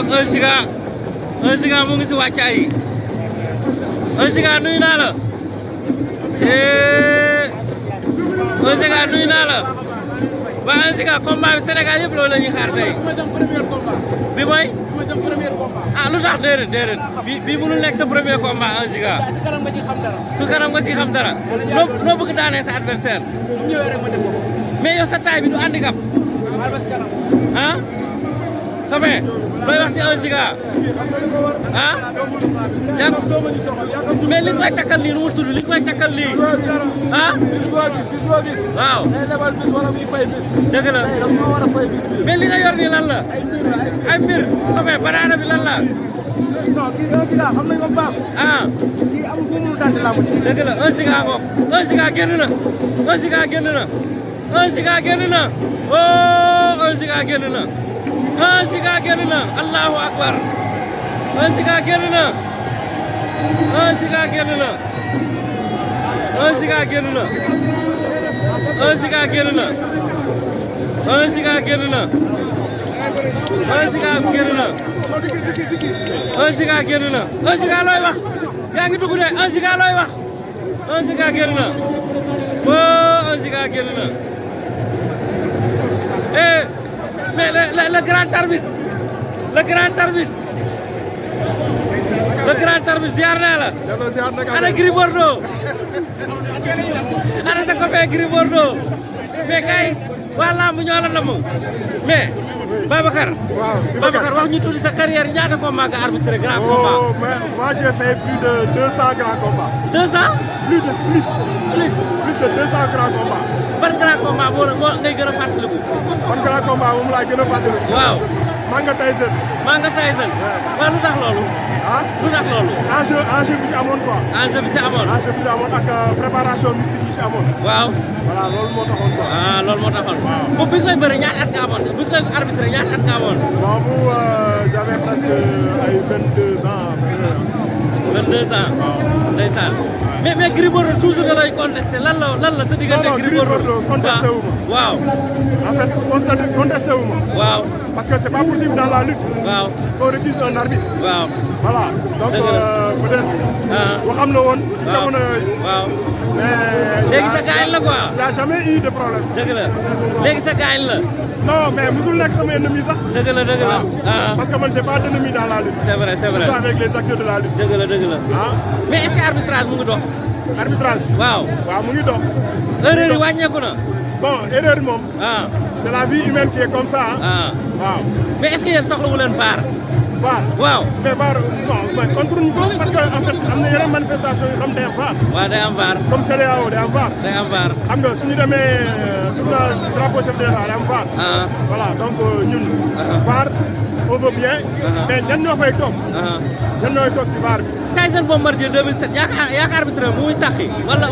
ak 1 Giga 1 Giga mu ngi si wàccaay yi 1 Giga nuyu naa la 1 Giga nuyu naa la waa 1 Giga combat bi Sénégal yëpp loolu la ñuy xaar tey bi mooy ah lu tax déedéet bii mënul nekk sa premier combat 1 Giga ku kanam nga ci xam dara loo bëgg daanee sa adversaire mais yow sa taille bi du handicap ah xamee looy wax ci 1 Giga ah mais li nga koy takkal nii nu mu tudd li nga koy takkal nii ah waaw dëgg la mais li nga yor nii lan la ay mbir xamee banaana bi lan la non kii 1 Giga xam nañ ko bu baax ah kii amul fu mu daan ci làmb ji dëgg la 1 Giga ngoog 1 Giga génn na 1 Giga génn na 1 Giga génn na oh 1 Giga génn na 1 Giga génn na allahu akbar 1 Giga génn na 1 Giga génn na 1 Giga génn na 1 Giga génn na 1 Giga génn na 1 Giga génn na 1 Giga génn na 1 Giga looy wax yaa ngi dugg de 1 Giga looy wax 1 Giga génn na oh 1 Giga génn na eh mais le grand arbitre le grand arbitre le grand arbitre ziar naa la ana Gris Bordeaux ana sa copain Gris Bordeaux mais kay waa lamb ñoo la namm mais Babacar wax ñu tuuti sa carrière ñaata combat nga arbitré grand combat moi j'ai fait plus de 200 grands combats 200 plus de 200 grands combats ban grand combat moo ngay gën a fàttaliku ban grand combat moom laa gën a fàttaliku waaw Manga Tyson waaw lu tax loolu ah lu tax loolu enjeu bi ci amoon quoi enjeu bi ci amoon ak préparation mystique bi ci amoon waaw voilà loolu moo taxoon quoi loolu moo taxoon boobu bi koy bëri ñaata at nga amoon bi koy arbitré ñaata at nga amoon boobu j'avais presque ay 22 ans 22 ans ndeysaan mais Gris Bordeaux toujours da lay contesté lan la sa diggante Gris Bordeaux contesté wu ma waaw en fait contesté wu ma waaw parce que c'est pas possible dans la lutte waaw qu'on refuse un arbitre waaw voilà donc peut-être waxam na woon ci jamono yooyu waaw mais léegi sa gaañ la quoi il y a jamais eu de problème dëgg la léegi sa gaañ la non mais musul nekk sama ennemi sax dëgg la parce que man j'ai pas d'ennemi dans la lutte c'est vrai surtout avec les acteurs de la lutte dëgg la mais est-ce que arbitrage mu ngi dox arbitrage waaw mu ngi dox erreur yi wàññeeku na bon erreur moom c'est la vie humaine qui est comme ça waaw mais est-ce que yéen soxlawu leen VAR waaw mais VAR non contre ñu ko parce que en fait am na yeneen manifestation yu xam day am VAR waaw day am VAR comme CEDEAO day am VAR xam nga suñu demee tournage drapeau chef de l'État day am VAR voilà donc ñun VAR on veut bien mais ñan ñoo fay toog ñan ñooy toog ci VAR bi Tyson Bombardier 2007 yaakaar arbitre bu muy saxi wala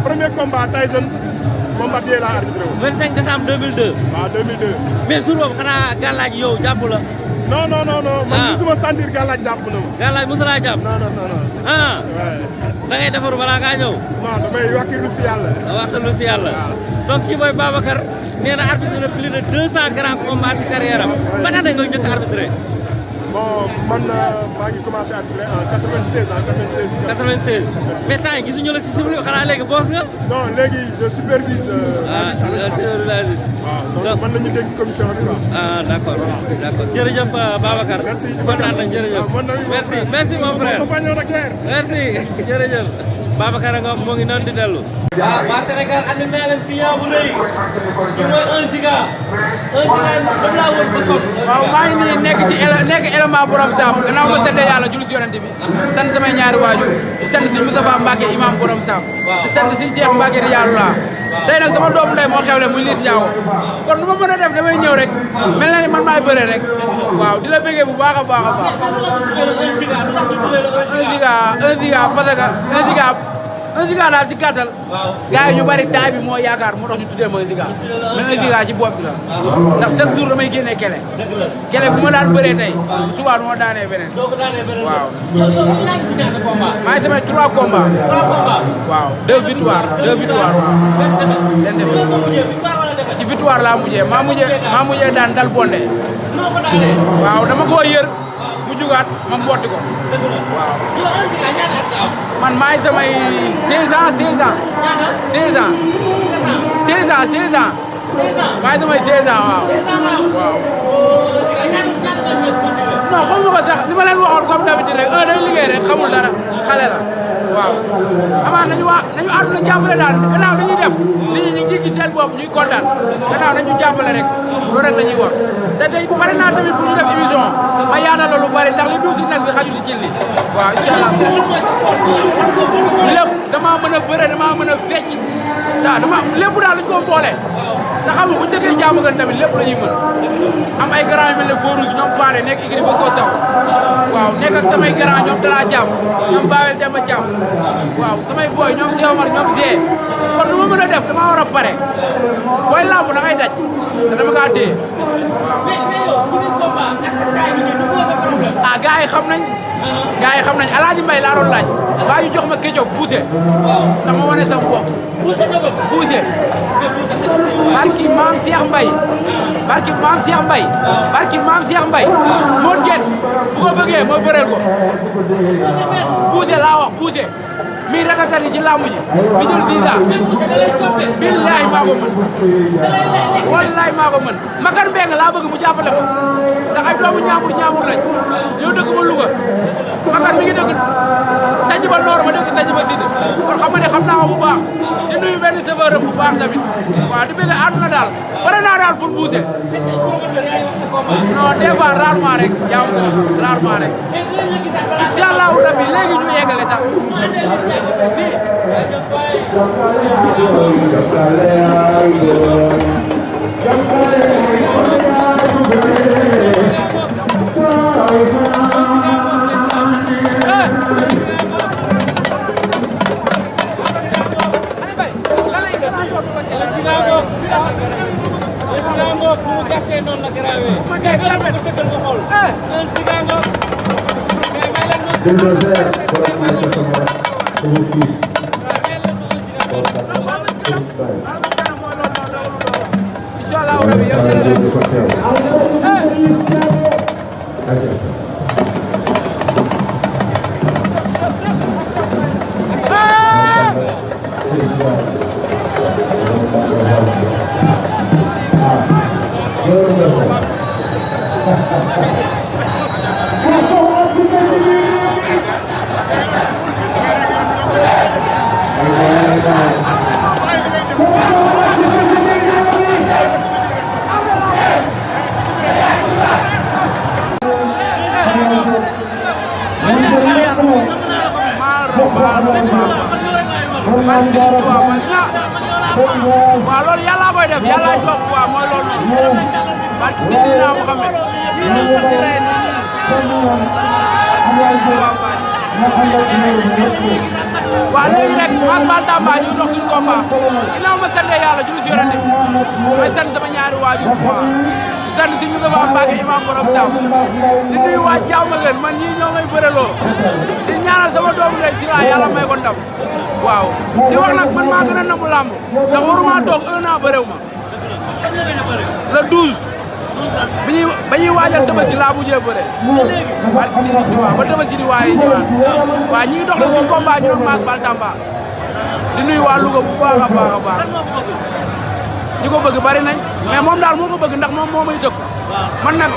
premier combat Tyson Bombardier laa arbitré wu 25 décembre 2002 waaw 2002 mais jour boobu xanaa gàllaaj yow jàpp la non man musuma sentir gàllaaj jàpp na ma gàllaaj mosu laa jàpp non da ngay defaru balaa ngaa ñëw non damay wakkilu si yàlla wakkilu si yàlla donc ci mooy Babacar nee na arbitré na plus de 200 grands combats ci carrière am ban année nga njëkk arbitré bon man maa ngi commencé arbitré en 96 mais temps yi gisuñu la si sifflet xanaa léegi boos nga non léegi je supervise donc mën nañu dégg commission bi quoi d'accord jërëjëf Babacar kontaan nañ jërëjëf merci mon frère merci jërëjëf Babacar nga moo ngi noonu di dellu waa Sénégal andi naa leen client bu rëy ki mooy 1 Giga 1 Giga dam laa wër ba soog waaw maa ngi nii nekk élément borom saam gannaaw ma sant yàlla julli si yonent bi sant samay ñaari waajur di sant si Moustapha Mbacke imam borom saam di sant si Cheikh Mbacke Riyalullah tey nag sama doomu ndey moo xewle muy Liss Ndiago kon lu ma mën a def damay ñëw rek mel na ni man maay bëre rek waaw di la bëggee bu baax a baax a baax 1 Giga parce que 1 Giga daal si gàttal gars yi ñu bari taay bi moo yaakaar moo tax ñu tuddee ma 1 Giga mais 1 Giga ci bopp bi la ndax chaque jour damay génnee kele bu ma daan bëree tey suba du ma daanee beneen waaw maa ngi samay 3 combats waaw 2 victoires waaw len def ci victoire laa mujjee maa mujjee daan dal bonde waaw dama koo jugaat ma mbotti ko. dëgg la waaw. yow 1 Giga ñaata at nga am. man maa ngi samay 16 ans 16 ans. ñaata 16 ans. 16 ans 16 ans. 16 ans. maa ngi samay 16 ans waaw. 16 ans nga am. waaw. 1 Giga ñaata nga ñëw pour dire. non xamu ko sax li ma leen waxoon comme d'habitude rek day liggéey rek xamul dara xale la waaw. amaan nañu àdduna jàppale daal gannaaw li ñuy def nit ñi ñu ngi gis seen bopp ñuy kontaan gannaaw nañu jàppale rek loolu rek la ñuy wax te tey pare naa tamit pour ñu def émission ma yaatal lu bari ndax li duusi nag bi xaju ci jël li waaw incha allah lépp damaa mën a bëre damaa mën a fecc waaw dama lépp daal lañu ko boole te xam nga bu ñu dëkkee jàmm gën tamit lépp la ñuy mën am ay grand yu mel ne Forouz ñoom Paare nekk igri ba ko saw waaw nekk ak samay grand ñoom Tala Thiam ñoom Babel Demba Thiam waaw samay boy ñoom Cheikh Omar ñoom Zee kon lu ma mën a def damaa war a pare booy lamb da ngay daj te dama kaa téye mais yow ci biir combat ak sa taay bi du posé problème. ah gars yi xam nañ Alaaji Mbay laa doon laaj waa ñu jox ma Ketchup buuse ndax ma wane sama bopp buuse nga bëgg. buuse mais buuse nga bëgg. barki maam Cheikh Mbay barki maam Cheikh Mbay barki maam Cheikh Mbay moo gen bu ko bëggee ma bëreel ko buuse mel. buuse laa wax buuse mi ratatati ci làmb ji mi jël visa mais buuse da lay coppe. billahi maa ko mën da lay lekk. wallahi maa ko mën Makan Mbeng laa bëgg mu jàppale ko ndax ay doomu ñaamur lañ ñoo dëkk ba Louga Makan mi ngi dëkk sanc ba noor ma dëkk sanc ba sid kon xam nga ne xam naa ko bu baax di nuyu benn chauffeur bu baax tamit waaw di bëgg àdduna daal pare naa daal pour buuse est-ce que promoteur yaa ngi wax sa combat. non des fois rarement rek yaa ngi gën a rarement rek mais dinañ la gisaat balaa. incha allahu rabbi léegi ñu yeggale sax mu andee lu neex bii. jaajëf waay. noonu la garaawee. ma dee jàppee ko dëggal nga xool. un Giga nga. mais may leen ma. Bulldozer, borom nekk sama fils. incha allah rabi yow dina di ko teew. waaw loolu yàlla koy def yàlla jox waaw mooy loolu noonu barke Seydina Muhammad waaw léegi rek Mass Bantamba ñu dox suñu combat ginnaaw ma sant yàlla julli si yorante bi may sant sama ñaari waajur quoi di sant si Moustapha Mbacke imam borom Sam di nuyu waa Diama Gën man ñii ñoo may bëreloo di ñaanal sama doomu ndey si laa yàlla may ko ndam waaw di wax nag man maa gën a namu làmb ndax waruma toog 1 an bëreew ma le 12 ba ñuy waajal Tabaski laa mujjee bëre barke si waaw ba Tabaski di waaye ñëwaat waaw ñi ngi dox na suñu combat ñu doon Mass Bantamba di nuyu waa Louga bu baax a baax a baax ñi ko bëgg bari nañ mais moom daal moo ko bëgg ndax moom moo may tëkk man nag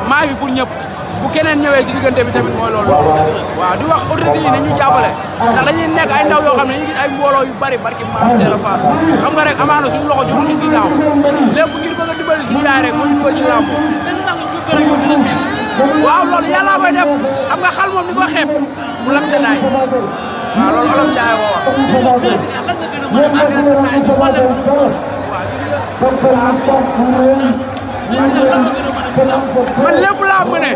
maa ngi pour ñëpp bu keneen ñëwee ci diggante bi tamit mooy loolu waaw di wax autorité yi nañu jàppale ndax dañuy nekk ay ndaw yoo xam ne ñu gis ay mbooloo yu bari barki maam Seera Fall xam nga rek amaana suñu loxo jëm suñu ginnaaw lépp ngir bëgg a dimbali suñu yaay rek moo ñu dugal ci làmb waaw loolu yàlla koy def xam nga xal moom ni ko xeeb mu lam te naay waaw loolu olof Njaay woo man lépp laa mëne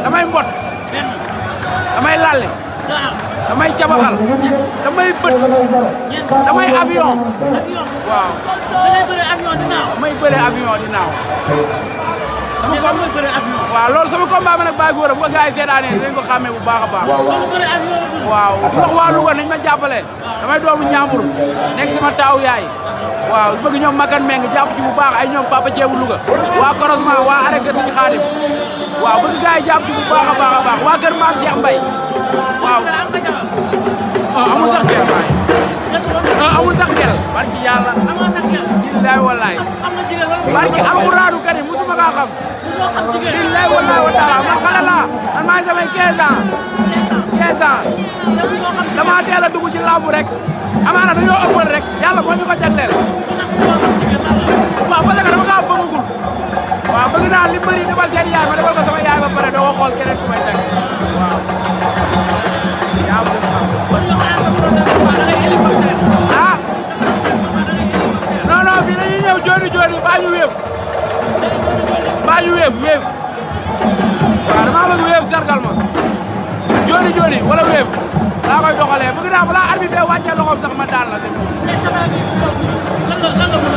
damay mbot damay lalle damay cabaxal damay bët damay avion waaw damay bëre avion di naaw waaw loolu sama combat ma nag Baye Gora bu ko gars yi seetaanee dinañ ko xàmmee bu baax a baax waaw di wax waa Louga nañ ma jàppale damay doomu Ñaambur nekk sama taaw yaay waaw bëgg ñoom Makan Meng jàpp ci bu baax ay ñoom Papa Ceebu Louga waa Korosma waa arrêté suñu Xaadim waaw bëgg gars yi jàpp ci bu baax a baax waa kër Maam Cheikh Mbaye waaw amul sax kel waay amul sax kel barki yàlla billaay wallaay barki alxuraanu karim musuma kaa xam billaay wallaay wa taala man xale laa man maa ngi samay 15 ans dama teel a dugg ci làmb rek amaana dañoo ëppal rek yàlla moo ñu ko jagleel waaw parce que dama kaa bëggagul waaw bëgg naa li bëri defal seen yaay ma defal ko sama yaay ba pare doo ko xool keneen ku may teg waaw yaa ma gën a xam ah non bi dañuy ñëw jooni baa ñu wéef waaw damaa bëgg wéef sargal ma jooni wala wéef laa koy doxalee bëgg naa balaa arbitre bi wàccee loxoom sax ma daan la dem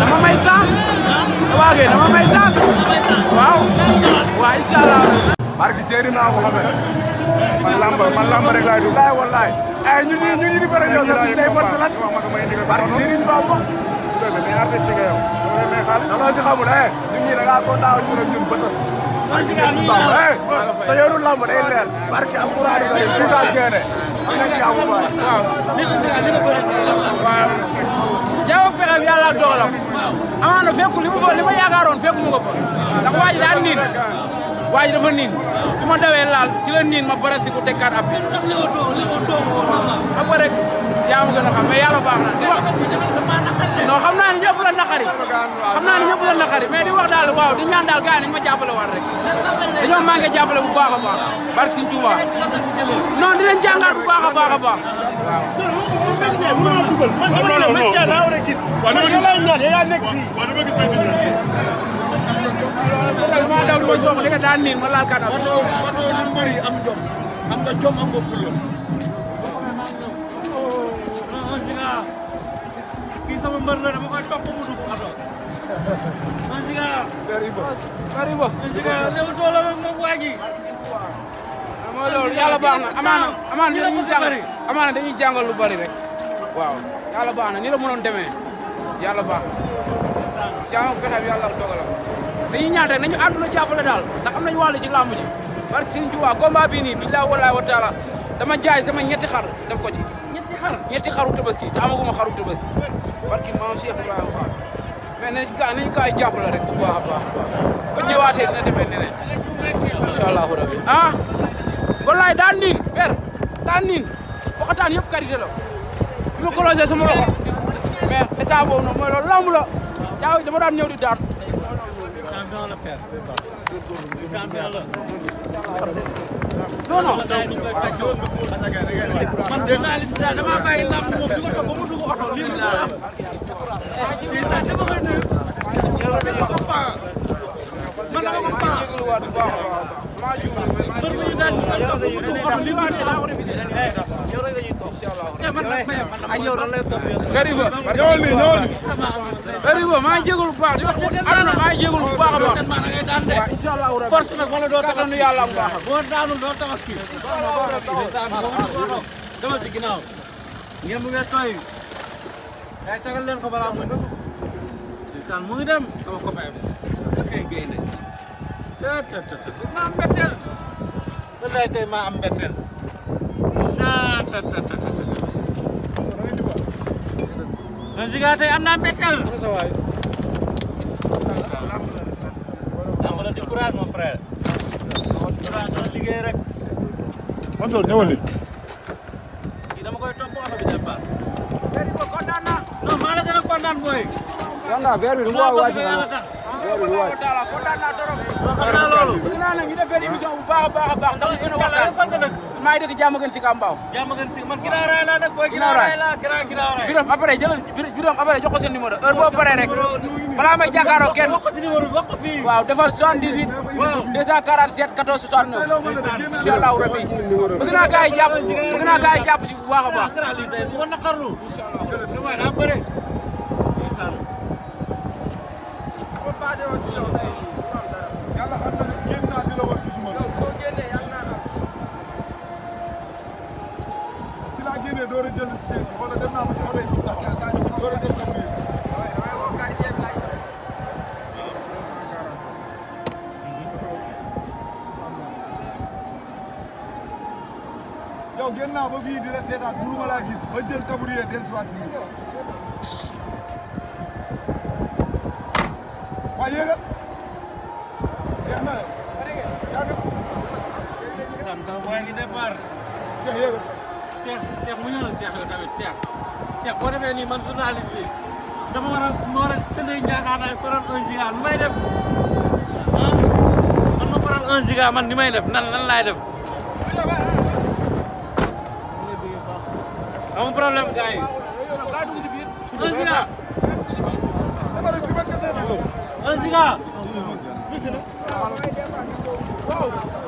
dama may saaf waagee dama may saaf waaw incha allah barki Seydina Mohamed man lamb rek laay dugg wallaay ay ñu di bëre yow sax say fan salat barki Seydina Ba wax mais artiste nga yow mais xaalis dama si xamul ñun ñi da ngaa kontaan ñun bëtas sa yoonu lamb day leer barki alxuraan yi message gene am nañ jaamu baay waaw jaaw pexem yàlla ak dogalam amaana fekku li ma yaakaaroon fekku ma ko fa ndax waa ji daa niin waa ji dafa niin su ma dawee laal ci la niin ma bare si ku tekkaat ab bi xam nga rek yaa ma gën a xam mais yàlla baax na di wax non xam naa ni ñëpp la naqari mais di wax daal waaw di ñaan daal gars yi nañ ma jàppale waat rek dañoo manqué jàppale bu baax a baax barke Sëñ Touba non dinañ jàngaat bu baax a baax a baax maa daw di ma soog di nga daan niin ma laal kanam am nga jom am nga fulla kii sama mbër la dama koy topp mu dugg oto man Ziga Bariba léegi tool ak moom waa ji mooy loolu yàlla baax na amaana dañuy jàngal lu bari rek waaw yàlla baax na ni la mënoon demee yàlla baax na jaamu pexeem yàlla dogalam dañuy ñaan rek nañu àdduna jàppale daal ndax am nañu wàllu ci làmb ji barke Sëñ Tuubaa combat bii nii billaahi wallaahi wa taala dama jaay sama ñetti xar def ko ci ñetti xaru tabaski te amaguma xaru tabaski barke maam Cheikh Ibrahima Fall mais nañ kaa jàppale rek bu baax a baax bu ñëwaatee dina demee neneen incha allahu rabbi wallaay daan niin daan niin waxtaan yëpp qualité la bi ma colosé sama loxo mais état boobu noonu mooy loolu lamb la jaaw dama daan ñëw di daan champion la père champion la non man journaliste daal dama bàyyi lamb moom di ko topp ba mu dugg oto lii dama koy nuyu dama ko faa man dama ko faa mbër mi ñu daan topp ba mu dugg oto lii Bariba maa ngi jégalu bu baax di wax aduna maa ngi jégalu bu baax a baax waaw incha allah force nag wala doo tabaski yàlla bu baax boo daanul doo tabaski dama si ginnaaw ngeen mu ngi tooy day tagal leen ko balaa muy ndeysaan mu ngi dem sama copain kay gaynde maa am mbetteel wallaay tey maa am mbetteel Ziga tey am naa mbetteel la di courage mon frère courage doon liggéey rek Mansour ñëwal ni kii dama koy topp oto bi départ kontaan naa non maa la gën a kontaan booy wanda verre bi du ma wàcc kontaan naa trop xam naa loolu bëgg naa nag ñu def benn émission bu baax a baax ndax ñu gën a waxtaan fan nga dëkk maa ngi dëkk jàmm gën si Kambaaw jàmm gën si man ginnaaw raay laa dëkk booy ginnaaw raay laa ginnaaw raay biram après jëlal biram après jox ko sa numéro heure boo paree rek balaa may jàkkaaroo kenn wax ko si numéro bi wax ko fii waaw defal 78 247 14 69 incha allahu rabbi bëgg naa gars yi jàpp si bu baax a baax bu ko naqarlu waaye daa bëre yàlla xam na ne génn naa di la war gisuma ci laa génnee door a jël siège bi wala dem naa ba si oto yi suuf taxaw door a jël sama yëg yow génn naa ba fii di la seetaat mënu ma laa gis ba jël tabourier den si waat si waaye yéegal jeex na yàgg na sam sama boy ngi départ Cheikh yéegal Cheikh mu ñëwal Cheikh yow tamit Cheikh boo defee nii man journaliste bi dama war a tëddee njaaxaanaay faral 1 giga nu may def ah man ma faral 1 giga man ni may def nan laay def amul problème gars yi 1 giga 1 giga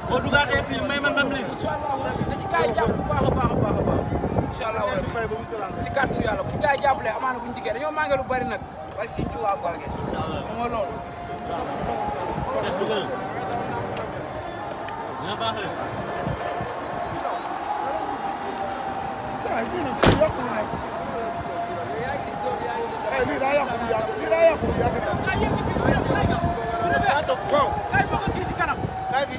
boo dugaatee fii may ma ndam li inshallah na ci gaay jàpp bu baax a baax a baax a baax inshallah ci kàddu yàlla bu ñu gaay jàppalee amaana bu ñu diggee dañoo manqué lu bari nag ak ci Touba Mbacké inshallah moo loolu Cheikh dugal na baax le lii daa yàqu bu yàgg lii daa yàqu bu yàgg waaw kay bokk kii ci kanam kay fi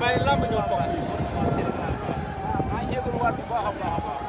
bàyyi lamb ñoo bokk maa ngi jégalu waat bu baax a baax a baax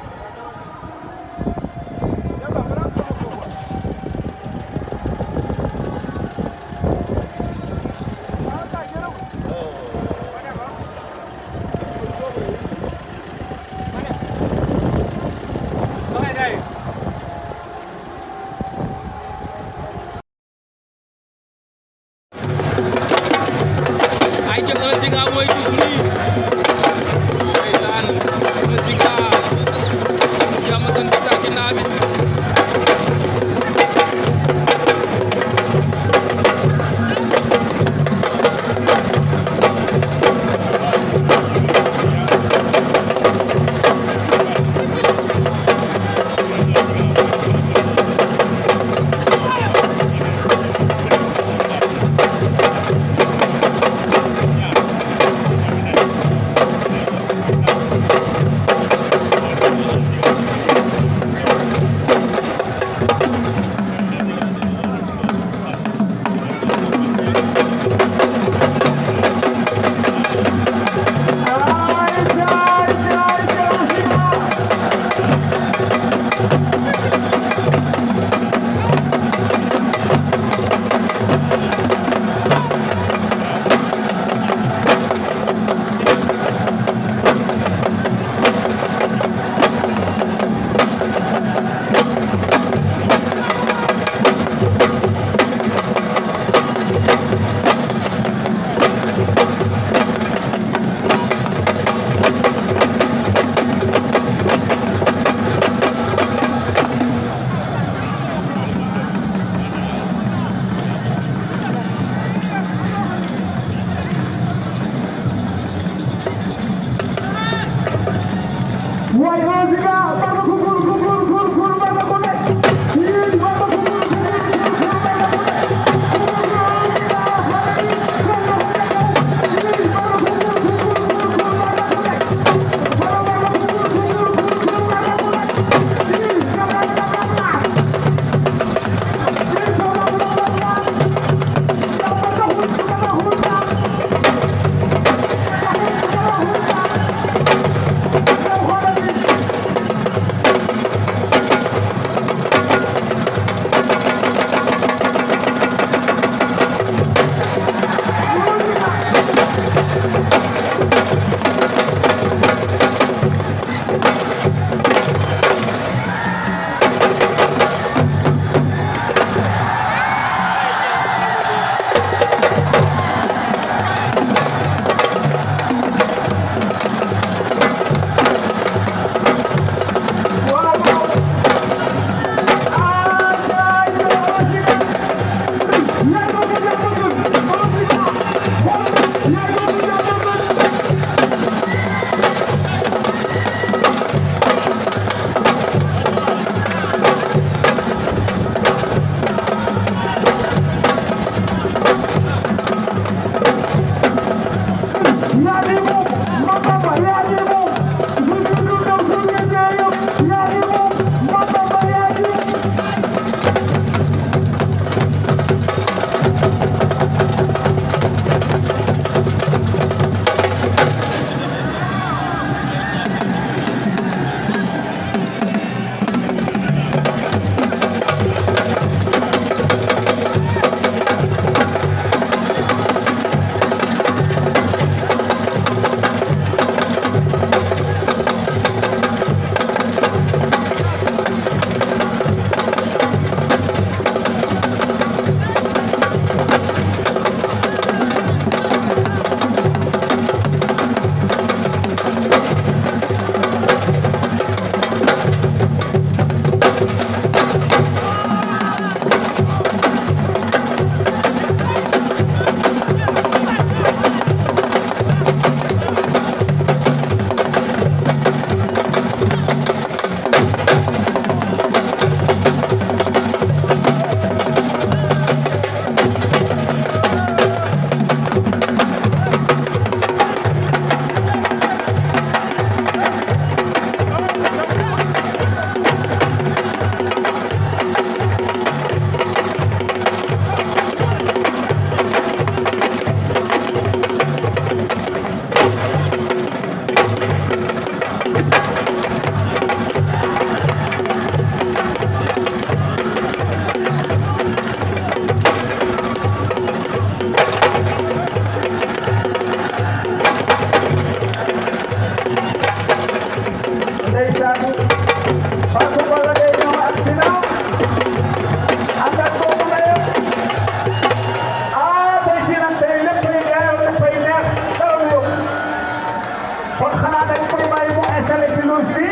xanaa dañ koy bàyyi mu installé ci loge bi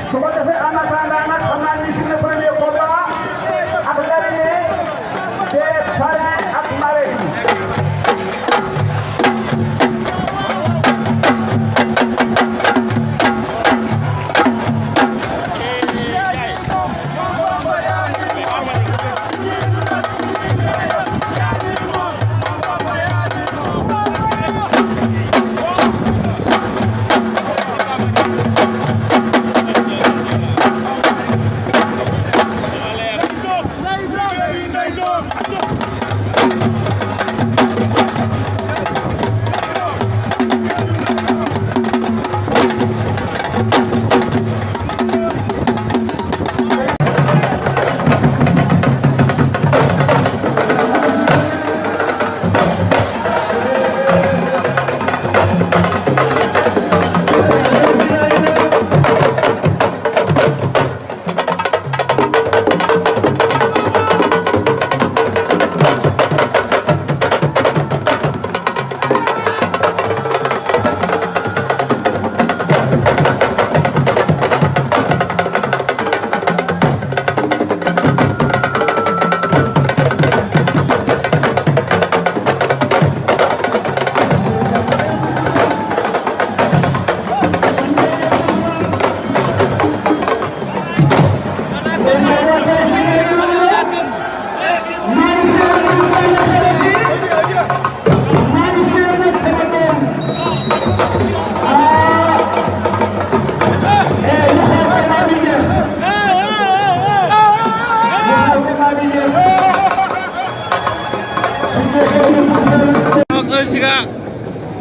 su ko defee en attendant nag xam naa ni suñu premier combat ak l'arrivée des parrains ak marraines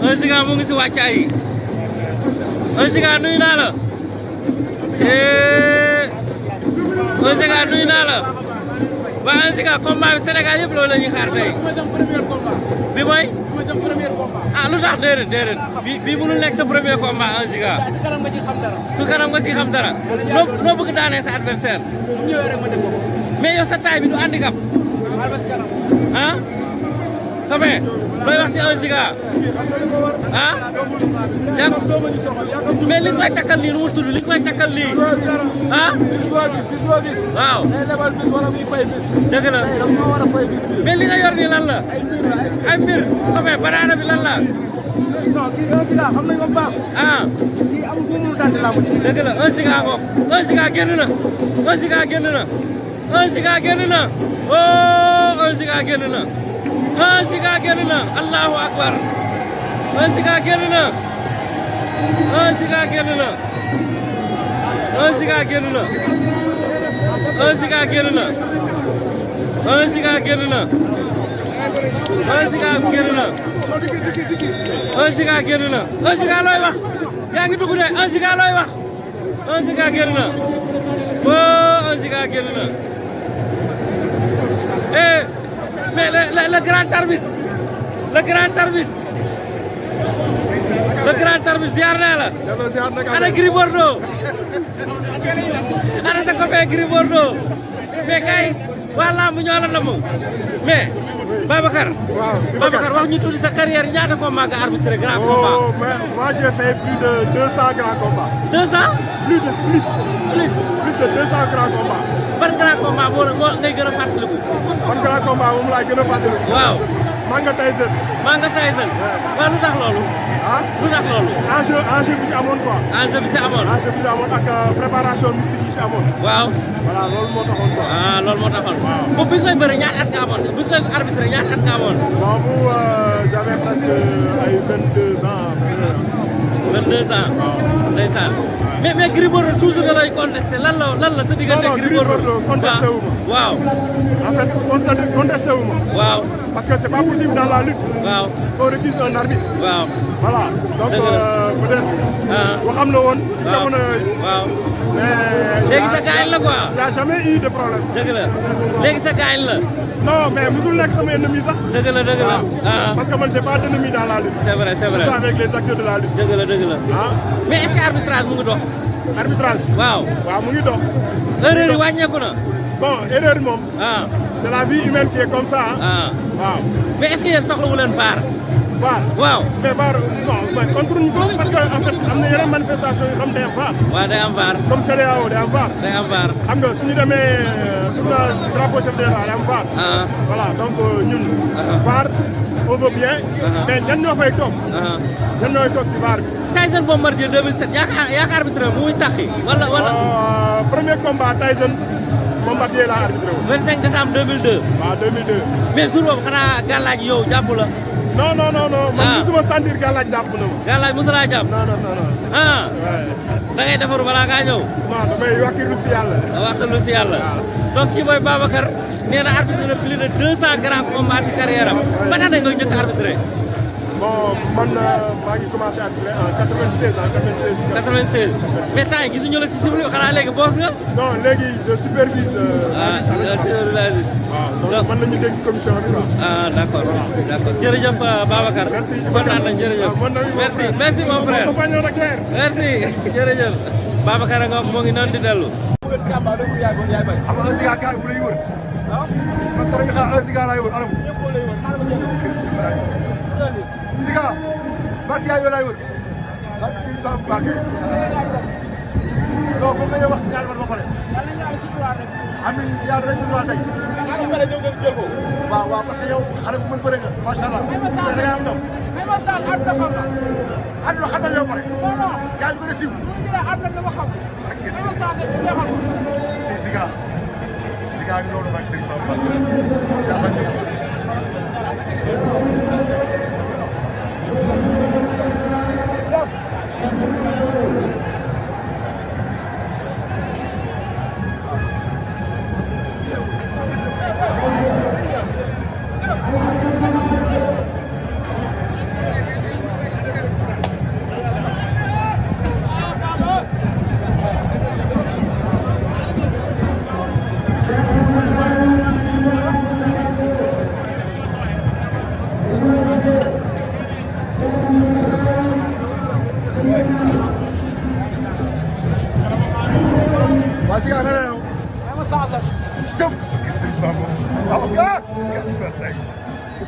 Un Giga mu ngi si wàccaay yi Un Giga nuyu naa la Un Giga nuyu naa la waa Un Giga combat bi Sénégal yëpp loolu la ñuy xaar tey bi mooy ah lu tax déedéet bii mënul nekk sa premier combat Un Giga tu kanam nga si xam dara noo bëgg daanee sa adversaire mais yow sa taille bi du handicap ah xamee looy wax si Un Giga ah mais li nga koy takkal lii nu mu tudd li nga koy takkal lii ah waaw dëgg la mais li nga yor nii lan la ay mbir xamee banaana bi lan la non kii Un Giga xam nañ ko bu baax. ah kii amul fu mu mënul daal di làmb ji. dëgg la Un Giga ngoog Un Giga génn na Un Giga génn na Un Giga génn na oh Un Giga génn na Un Giga génn na allahu akbar Un Giga génn na Un Giga génn na Un Giga génn na Un Giga génn na Un Giga génn na Un Giga génn na Un Giga génn na Un Giga looy wax yaa ngi dugg de Un Giga looy wax Un Giga génn na oh Un Giga génn na eh mais le grand arbitre le grand arbitre le grand arbitre ziar naa la ana Gris Bordeaux ana sa copain Gris Bordeaux mais kay waa lamb ñoo la namu mais Babacar Babacar wax ñu tuuti sa carrière ñaata combat nga arbitré grand combat moi j'ai fait plus de 200 grands combats 200 plus de 200 grands combats ban grand combat moo ngay gën a fàttaliku ban grand combat moom laa gën a fàttaliku waaw Manga Tyson waaw lu tax loolu ah lu tax loolu enjeu bi ci amoon quoi enjeu bi ci amoon ak préparation mystique yi ci amoon waaw voilà loolu moo taxoon quoi ah loolu moo taxoon boobu bi nga koy bëri ñaata at nga amoon bi nga koy arbitré ñaata at nga amoon boobu j'avais presque ay 22 ans 22 ans ndeysaan mais Gris Bordeaux toujours da lay contesté lan la sa diggante Gris Bordeaux contesté wu ma waaw en fait contesté wu ma waaw parce que c'est pas possible dans la lutte waaw on refuse un arbitre waaw voilà donc peut-être waxam la woon jamono yooyu waaw mais léegi sa gaañ la quoi y a jamais eu de problème dëgg la léegi sa gaañ la non mais musul nekk sama ennemi sax dëgg la parce que man j'ai pas d'ennemi dans la lutte c'est vrai surtout avec les acteurs de la lutte dëgg la mais est-ce que arbitrage mu ngi dox arbitrage waaw mu ngi dox erreur yi wàññeeku na bon erreur yi moom c'est la vie humaine qui est comme ça waaw waaw mais est-ce que yéen soxlawu leen VAR VAR. waaw mais VAR non contre ñu ko parce que en fait am na yeneen manifestation yoo xam day am VAR. waaw day am VAR. comme CEDEAO day am VAR. day am VAR. xam nga suñu demee tournage drapeau chef de l'État day am VAR. voilà donc ñun. VAR on veut bien. mais ñan ñoo fay toog. ñan ñooy toog ci VAR bi. Tyson Bombardier 2007 yaakaar arbitre bu muy saxi wala. premier combat Tyson Bombardier laa arbitré wu. 25 décembre 2002. waaw 2002. mais jour boobu xanaa gàllaaj yow jàpp la. non. man mosuma sentir gàllaaj jàpp na ma. gàllaaj mosulaa jàpp. non. da ngay defaru balaa ngaa ñëw. non damay wakkilu si yàlla. wakkilu si yàlla. donc ci mooy Babacar nee na arbitré na plus de 200 grands combats ci carrière am. ban année nga njëkk a arbitré. bon man maa ngi commencé arbitré en 96 mais temps yii gisuñu la si suuf xanaa léegi boos nga. non léegi je supervise. donc mën nañu dégg commission bi quoi. d' accord jërëjëf Babacar. merci kontaan nañ jërëjëf. merci mon frère. merci jërëjëf. Babacar nga moo ngi noonu di dellu. xam nga un Ziga gars yi bu lay wër. man toog nga xaar un Ziga laay wër anam. Ziga barke yaa yoo laay wër. barke si Bamba Mbacke. donc comme nga wax ñaari fan ba pare. amiin yàlla dañ ko tey. waaw parce que yow xale bu mën bëre nga macha allah. da ngay am ndam. àdduna xam nañ yow pare. yaa ngi gën a siiw. ak Ziga Ziga ngi ñëw na barke Serigne Bamba jaaxal ñëpp.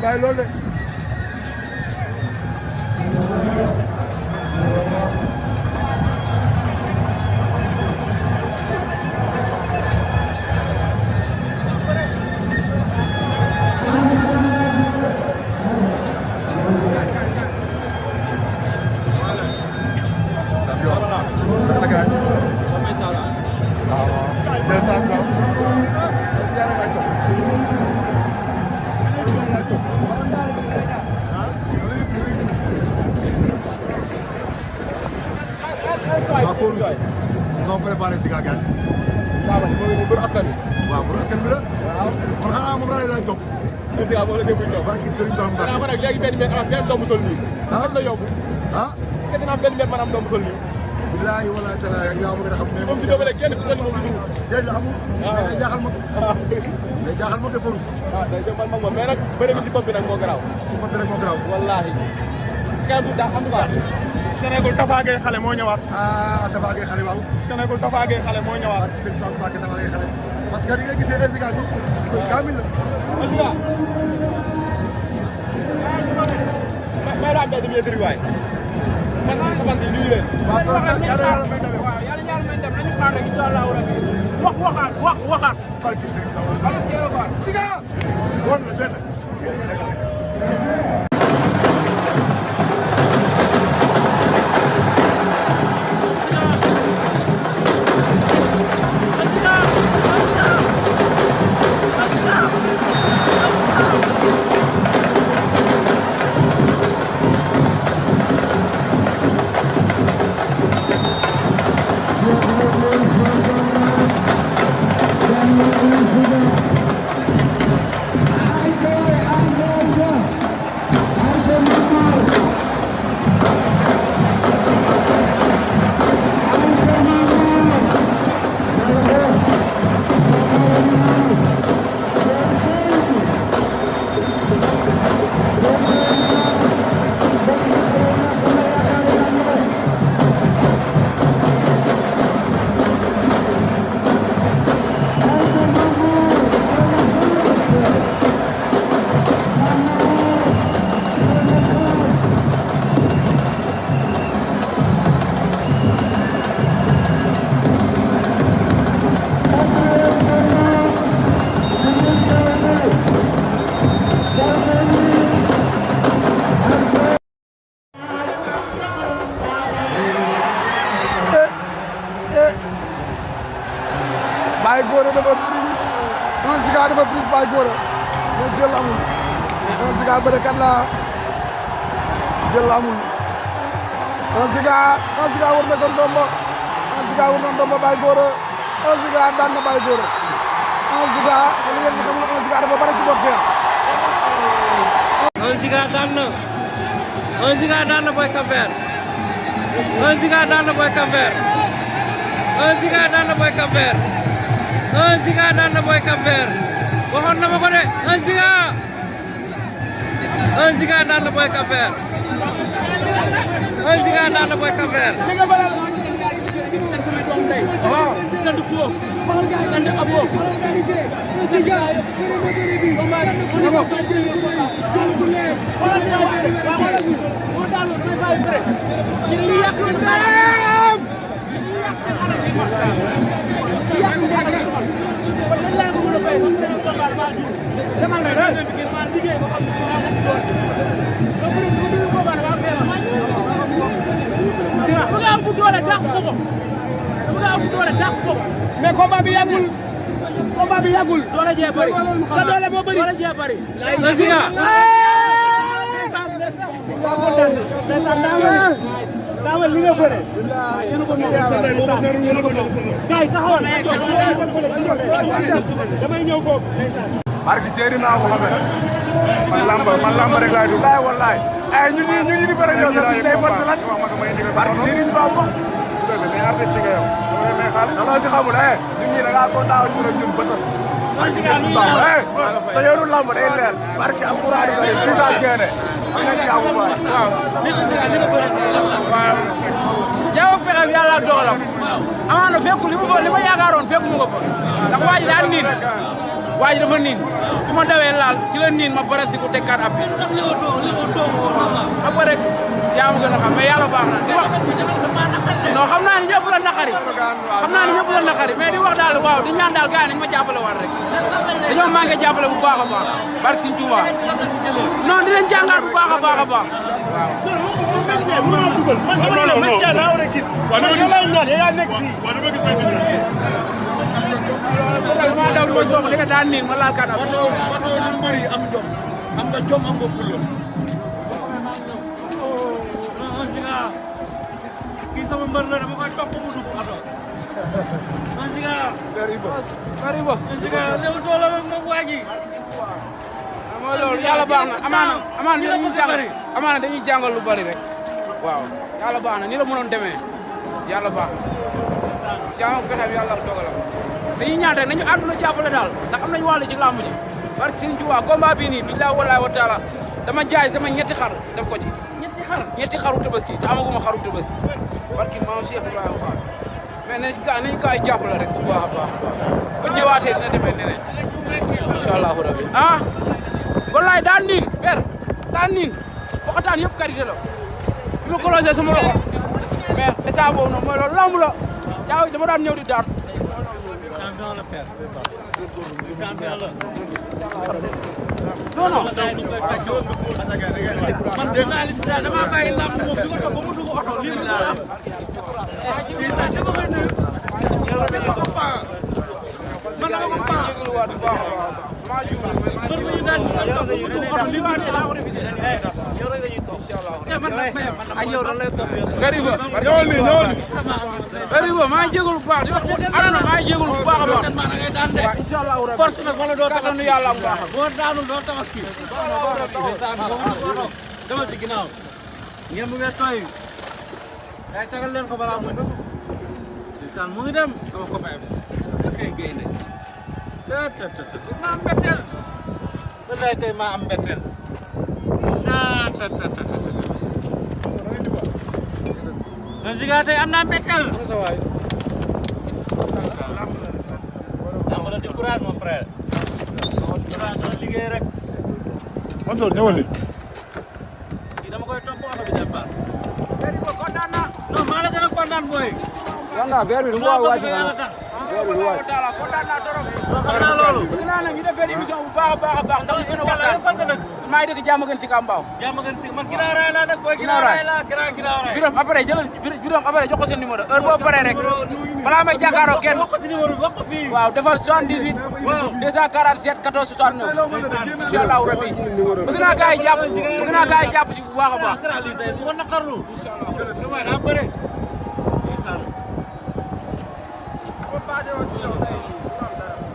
Bàyyi loolu de non préparé Ziga gaañ. waaw pour askan wi. waaw pour askan bi la. waaw kon xanaa moom lay topp. Ziga moo la déglu ñoom. barke Serigne Bamba. xanaa ma nag léegi benn mètre am doomu toll nii. ah la yomb. ah. est-ce que dina am benn mètre maanaam doomu toll nii. bilaay wala tala yaa bëgg a xam ne moom fi jógee kenn ku toll nii moom du. déedéet amul. mais jaaxal ma. mais jaaxal ma dafa rus. day jëmbal mag ma mais nag bëri na ci bopp bi nag moo garaaw. bopp bi rek moo garaaw. wallaahi. kenn du daa am quoi. Sénégal Tafa Gueye xale moo ñëwaat. ah Tafa Gueye xale waaw. Sénégal Tafa Gueye xale moo ñëwaat. parce que Serigne Bamba Tafa Gueye xale. parce que li nga gisee Ziga bi loolu kaamil la. Ziga. may daa mbedd mi yëkkati waay. man xamante ni ñu leen. waaw loolu nag yàlla may demee. waaw yàlla may dem nañu xaar rek incha allahu rabi waxaat. barke Serigne Bamba. Ziga. woon na benn. Baye Gora mais jël amul mais 1 Giga bërekat la jël amul 1 Giga war na ko ndombo 1 Giga war na ndombo Baye Gora 1 Giga daan na Baye Gora 1 Giga li ngeen di xamul 1 Giga dafa bari supporter 1 Giga daan na 1 Giga daan na Boy Cap-Vert 1 Giga daan na Boy Cap-Vert 1 Giga daan na Boy Cap-Vert 1 Giga daan na Boy Cap-Vert waxoon na ma ko de 1 Giga 1 Giga daan na Boy Cap-Vert 1 Giga daan na Boy Cap-Vert mais combat bi yàggul doole jee bari sa doole moo bari doole jee bari 1 Giga daawal li nga bëre kay taxaw damay ñëw foofu barki Seydina Mohamed man lamb rek laay dugg wallaay ay ñu di bëre ñoo sax ci fan salat barki Seydina Bamba mais artiste nga yow mais xaalis dama si xamul ñun ñi da ngaa kontaan ñu rek ñun ba tas sa yoonu lamb day leer barki alquran yi message gene am nañ jaamu baay waaw jaaw pexem yàlla dogalam amaana fekku li ma yaakaaroon fekku ma ko fa ndax waa ji daa niin waa ji dafa niin su ma dawee laal ci la niin ma barasi ku tekkaat ab bi xam nga rek yaa ma gën a xam mais yàlla baax na di wax non xam naa ni ñëpp la naqari mais di wax daal waaw di ñaan daal gars yi nañ ma jàppale war rek dañoo manqué jàppale bu baax a baax barke Sëñ Tuuba non dinañ jàngaat bu baax a baax a baax ma daw di ma soog di nga daan niin ma laal kanam ñun mbër yi am jom am nga jom am nga fulla kii sama mbër la dama koy topp mu dugg ato 1 Giga Kariba 1 Giga léew toola moom waa ji mooy loolu yàlla baax na amaana dañuy jàngal lu bari rek waaw yàlla baax na ni la mënoon demee yàlla baax na jaamu pexeem yàlla dogalam dañuy ñaan rek nañu àdduna jàppale daal ndax am nañu wàllu ci làmb ji barke Sëñ Tuubaa combat bii nii billaahi wallaahi wa taala dama jaay sama ñetti xar def ko ci ñetti xaru tabaski te amaguma xaru tabaski barke maam Cheikh Ibrahima Fall mais nañ kaa jàppale rek bu baax a baax bu ñëwaatee dina demee neneen incha allahu rabbi wallaay daan niin daan niin waxtaan yëpp qualité la bi ma colosé sama loxo mais état boobu noonu mooy loolu lamb la yaa dama daan ñëw di daan champion la père champion la non non man journaliste daal dama bàyyi lamb moom fi ko toog ba mu dugg oto lii la dama koy nuyu dama ko faa man dama ko faa mbër ma ñu daan toog ba mu dugg oto lii Kariba maa ngi jégalu bu baax di wax aduna maa ngi jégalu bu baax a baax waaw incha allah force nag wala doo tabaski yàlla bu baax boo daanul doo tabaski dama ci ginnaaw ngeen mu ngeen tooy day tagal leen ko balaa muy ndeysaan mu ngi dem sama copain kay gaynde maa am mbetteel wallaay tey maa am mbetteel One Giga tey am naa mbetteel la di courage mon frère courage doon liggéey rek Mansour ñëwal li kii dama koy topp oto bi départ kontaan naa non maa la gën a kontaan booy yàlla verre bi du mu wàcc wa taala kontaan naa trop. xam naa loolu. bëgg naa nag ñu def benn émission bu baax a baax ndax ñu gën a waxtaan. maa ngi dëkk jàmm gën si Kambaaw. jàmm gën si man ginnaaw raay laa nag booy ginnaaw raay laa ginnaaw raay. Birame après jëlal Birame après jox ko seen numéro heure boo paree rek balaa may jàkkaaroo kenn. wax ko si numéro bi wax ko fii. waaw defal 78. waaw 247 14 69. incha allahu rabi. bëgg naa gars yi jàpp si bu baax a baax. bu ko naqarlu. waaw daa bëre.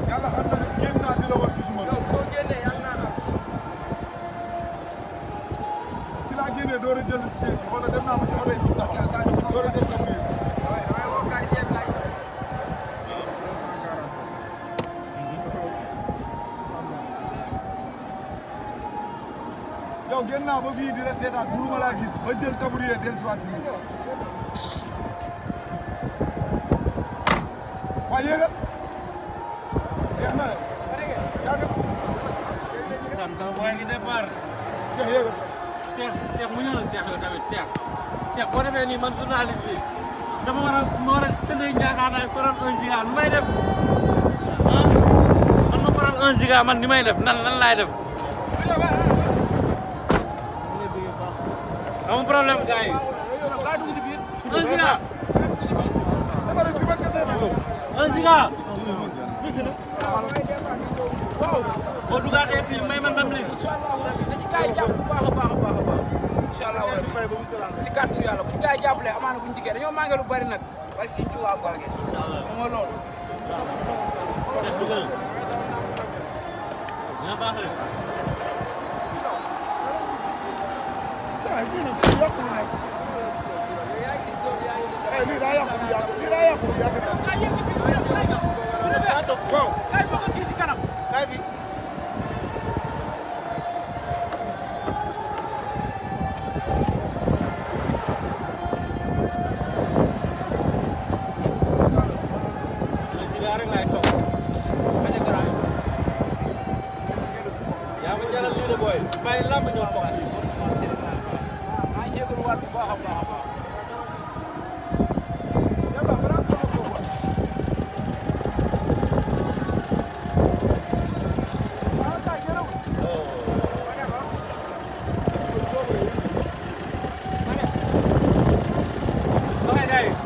yàlla xam na ne génn naa di la war gisuma la. ci laa génnee door a jël siège bi wala dem naa ba si oto yi suuf taxaw door a jël tabu yi. yow génn naa ba fii di la seetaat mënuma laa gis ba jël tabu yi dellusiwaat si nii. waaye yéegal. jeex na yow. yàgg na. sant booy ngi départ. Cheikh yéegal. Cheikh mu ñëw Cheikh yow tamit Cheikh boo defee nii man journaliste bi dama war a tëddee njaaxaanaay faral 1 giga nu may def ah man ma faral 1 giga man ni may def nan laay def. amul problème gars yi 1 giga. 1 giga. boo dugaatee fii may man ndam li. incha allahu rabi na ci gars yi jàpp bu baax a baax a baax a baax incha allahu rabi si kàddu yàlla bu ñu gars yi jàppalee amaana bu ñu dikkee dañoo manqué lu bari nag waaye si ci waa Gorgui. incha allah mooy loolu. Cheikh dugal dina baax rek. lii daa yàqu bu yàgg lii daa yàqu bu yàgg waaw. kay ma ko kii si kanam. kay fi. rek laay toog. bañ a garaaw yaa ma jaral lii de booy. bàyyi làmb ñëw toog fii. maa ngi jégalu waat bu baax a baax a baax. Bye, guys.